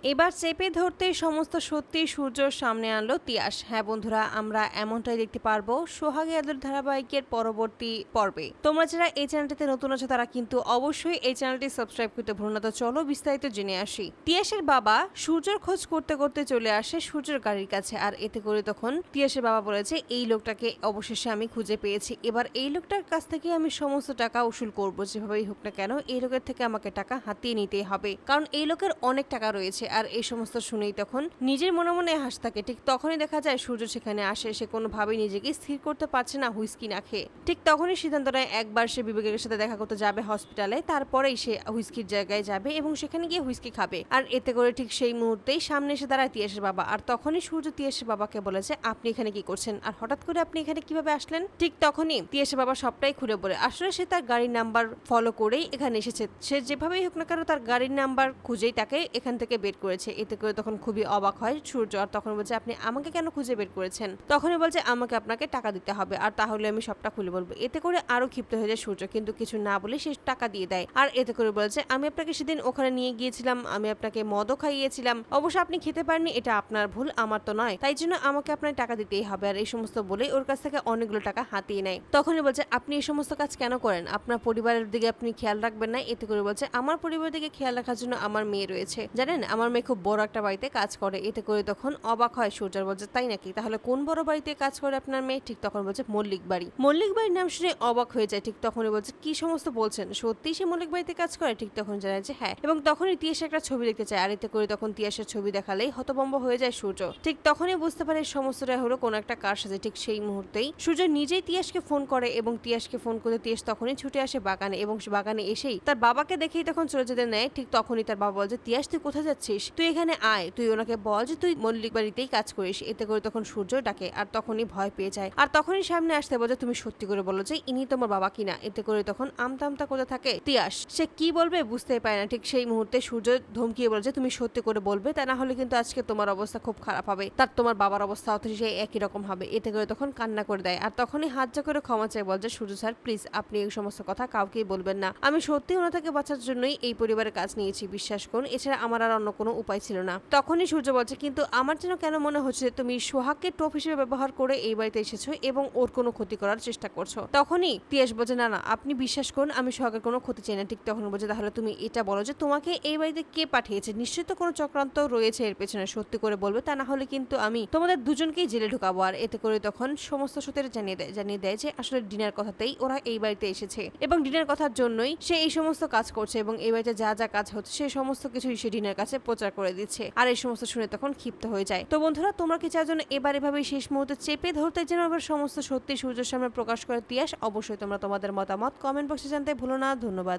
এবার চেপে ধরতেই সমস্ত সত্যি সূর্যর সামনে আনলো তিয়াস। হ্যাঁ বন্ধুরা, আমরা এমনটাই দেখতে পারবো সোহাগে আদর ধারাবাহিকের পরবর্তী পর্বে। তোমরা যারা এই চ্যানেলটিতে নতুন আছো তারা কিন্তু অবশ্যই এই চ্যানেলটি সাবস্ক্রাইব করতে ভুলো না। তো চলো বিস্তারিত জেনে আসি। তিয়াসের বাবা সূর্যর খোঁজ করতে করতে চলে আসে সূর্যের গাড়ির কাছে, আর এতে করে তখন তিয়াসের বাবা বলেছে এই লোকটাকে অবশেষে আমি খুঁজে পেয়েছি। এবার এই লোকটার কাছ থেকে আমি সমস্ত টাকা উসুল করবো, যেভাবেই হোক না কেন এই লোকের থেকে আমাকে টাকা হাতিয়ে নিতেই হবে, কারণ এই লোকের অনেক টাকা রয়েছে। আর এই সমস্ত শুনেই তখন নিজের মনে মনে হাসতে থাকে। ঠিক তখনই দেখা যায় সূর্য সেখানে আসে। সে কোনোভাবেই নিজেকে স্থির করতে পারছে না হুইস্কি না খেয়ে। ঠিক তখনই সিদ্ধান্ত নেয় একবার সে বিবেকের সাথে দেখা করতে যাবে হসপিটালে, তারপরেই সে হুইস্কির জায়গায় যাবে এবং সেখানে গিয়ে হুইস্কি খাবে। আর এতে করে ঠিক সেই মুহূর্তেই সামনে এসে দাঁড়ায় তিয়াসের বাবা। আর তখনই সূর্য তিয়াসের বাবাকে বলেছে আপনি এখানে কি করছেন, আর হঠাৎ করে আপনি এখানে কিভাবে আসলেন। ঠিক তখনই তিয়াসের বাবা সবটাই খুলে বলে আসলে সে তার গাড়ির নাম্বার ফলো করেই এখানে এসেছে। সে যেভাবেই হোক না কেন তার গাড়ির নাম্বার খুঁজেই তাকে এখান থেকে বের করেছে। এতে করে তখন খুবই অবাক হয় সূর্য, আর তখন বলছে আপনি আমাকে কেন খুঁজে বের করেছেন। তখনই বলছে আমাকে আপনাকে টাকা দিতে হবে, আর তাহলে আমি সবটা খুলে বলবো। এতে করে আরো ক্ষিপ্ত হয়ে যায় সূর্য, কিন্তু কিছু না বলে সে টাকা দিয়ে দেয়। আর এতে করে বলছে আমি আপনাকে সেদিন ওখানে নিয়ে গিয়েছিলাম, আমি আপনাকে মদও খাইয়েছিলাম, অবশ্য আপনি খেতে পারেননি, এটা আপনার ভুল, আমার তো নয়, তাই জন্য আমাকে আপনার টাকা দিতেই হবে। আর এই সমস্ত বলে ওর কাছ থেকে অনেকগুলো টাকা হাতিয়ে নেয়। তখনই বলছে আপনি এই সমস্ত কাজ কেন করেন, আপনার পরিবারের দিকে আপনি খেয়াল রাখবেন না। এতে করে বলছে আমার পরিবারের দিকে খেয়াল রাখার জন্য আমার মেয়ে রয়েছে, জানেন আমার মেয়ে খুব বড় একটা বাড়িতে কাজ করে। এতে করে তখন অবাক হয় সূর্য, বলছে তাই নাকি, তাহলে কোন বড় বাড়িতে কাজ করে আপনার মেয়ে। ঠিক তখন বলছে মল্লিক বাড়ি। মল্লিক বাড়ির নাম শুনে অবাক হয়ে যায়। ঠিক তখনই বলছে কি সমস্ত বলছেন, সত্যি সে মল্লিক বাড়িতে কাজ করে। ঠিক তখন জানায় যে হ্যাঁ, এবং তখনই তিয়াসের একটা ছবি দেখতে চায়। আর এতে করে তখন তিয়াসের ছবি দেখালেই হতভম্ব হয়ে যায় সূর্য। ঠিক তখনই বুঝতে পারে সমস্তটা হলো কোন একটা কার সাথে। ঠিক সেই মুহূর্তেই সূর্য নিজেই তিয়াসকে ফোন করে এবং তিয়াসকে ফোন করে তিয়াস তখনই ছুটে আসে বাগানে, এবং বাগানে এসেই তার বাবাকে দেখেই তখন চলে যেতে নেয়। ঠিক তখনই তার বাবা বলছে তিয়াস তুই কোথায় যাচ্ছিস, তুই এখানে আয়, তুই ওনাকে বল যে তুই মল্লিক বাড়িতেই কাজ করিস। এতে করে তখন সূর্য ডাকে, আর তখনই ভয় পেয়ে যায়। আর তখনই সামনে আসতে বলছে তুমি সত্যি করে বলো যে ইনি তোমার বাবা কিনা। এতে করে তখন আমতা আমতা করতে থাকে তিয়াস। সে কি বলবে বুঝতেই পারে না। ঠিক সেই মুহূর্তে সূর্য ধমকিয়ে বলে যে তুমি সত্যি করে বলবে, তা না হলে কিন্তু আজকে তোমার অবস্থা খুব খারাপ হবে, তার তোমার বাবার অবস্থা অথচ সেই একই রকম হবে। এতে করে তখন কান্না করে দেয়। আর তখনই হাত জোড় করে ক্ষমা চাই, বল যে সূর্য স্যার প্লিজ আপনি এই সমস্ত কথা কাউকেই বলবেন না, আমি সত্যি ওনা থেকে বাঁচার জন্যই এই পরিবারের কাজ নিয়েছি, বিশ্বাস করুন, এছাড়া আমার আর অন্য কোনো উপায় ছিল না। তখনই সূর্য বলছে কিন্তু আমার যেন কেন মনে হচ্ছে তুমি সোহাগকে টোপ হিসেবে ব্যবহার করে এই বাড়িতে এসেছো এবং ওর কোনো ক্ষতি করার চেষ্টা করছো। তখনই তিয়াস বলছে না না আপনি বিশ্বাস করুন, আমি সোহাগের কোনো ক্ষতি চাই না। ঠিক তখন বলছে তাহলে তুমি এটা বলো যে তোমাকে এই বাড়িতে কে পাঠিয়েছে, নিশ্চয়ই তো কোনো চক্রান্ত রয়েছে এর পেছনে, সত্যি করে বলবে, তা না হলে কিন্তু আমি তোমাদের দুজনকেই জেলে ঢুকাবো। আর এতে করে তখন সমস্ত সত্যি জানিয়ে দেয় যে আসলে ডিনার কথাতেই ওরা এই বাড়িতে এসেছে এবং ডিনার কথার জন্যই সে এই সমস্ত কাজ করছে, এবং এই বাড়িতে যা যা কাজ হচ্ছে সে সমস্ত কিছুই সে ডিনার কাছে প্রচার করে দিচ্ছে। আর এই সমস্ত শুনে তখন ক্ষিপ্ত হয়ে যায়। তো বন্ধুরা তোমরা কি চাও যেন এবার এভাবেই শেষ মুহূর্তে চেপে ধরতে যেন এবার সমস্ত সত্যি সূর্যের সামনে প্রকাশ করে তিয়াস? অবশ্যই তোমরা তোমাদের মতামত কমেন্ট বক্সে জানতে ভুলো না। ধন্যবাদ।